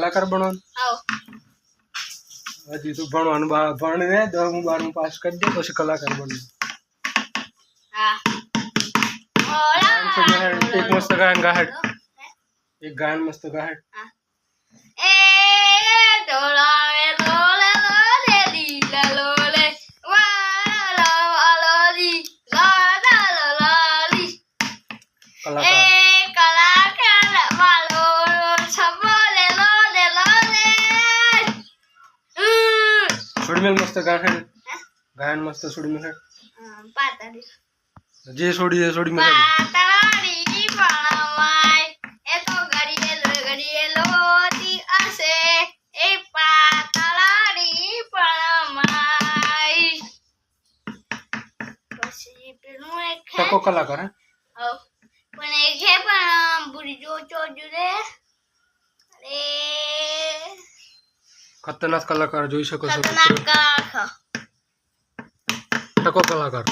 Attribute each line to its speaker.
Speaker 1: કલાકાર બનવાનું
Speaker 2: આવો
Speaker 1: હજી તું ભણવાનું ભણીને 10મું 12મું પાસ કરી દે પછી કલાકાર બનવું
Speaker 2: હા
Speaker 1: એક મસ્ત ગાયન ગાહડ એક ગાયન મસ્ત ગાહડ
Speaker 2: એ ડોલાવે લોલે લોલે દી લોલે વાલા વાલા દી લાલા લાલી
Speaker 1: કલાકાર
Speaker 2: કલાકાર વાલો સબોલે લોલે લોલે
Speaker 1: સુડમેલ મસ્ત ગાહડ ગાયન મસ્ત સુડમેલ
Speaker 2: પાતળી
Speaker 1: જે છોડી દે છોડી મેલ
Speaker 2: પાતળી પણવાય એ તો ઘડીએ લોતી હશે એ પાતળી પણવાય પછી પેલું એક
Speaker 1: ટકો કલાકાર હે
Speaker 2: પણ એક છે પણ બુરી જો ચોજુરે અરે
Speaker 1: ખતરનાક કલાકાર જોઈ શકો છો
Speaker 2: ખતરનાક
Speaker 1: ટકો કલાકાર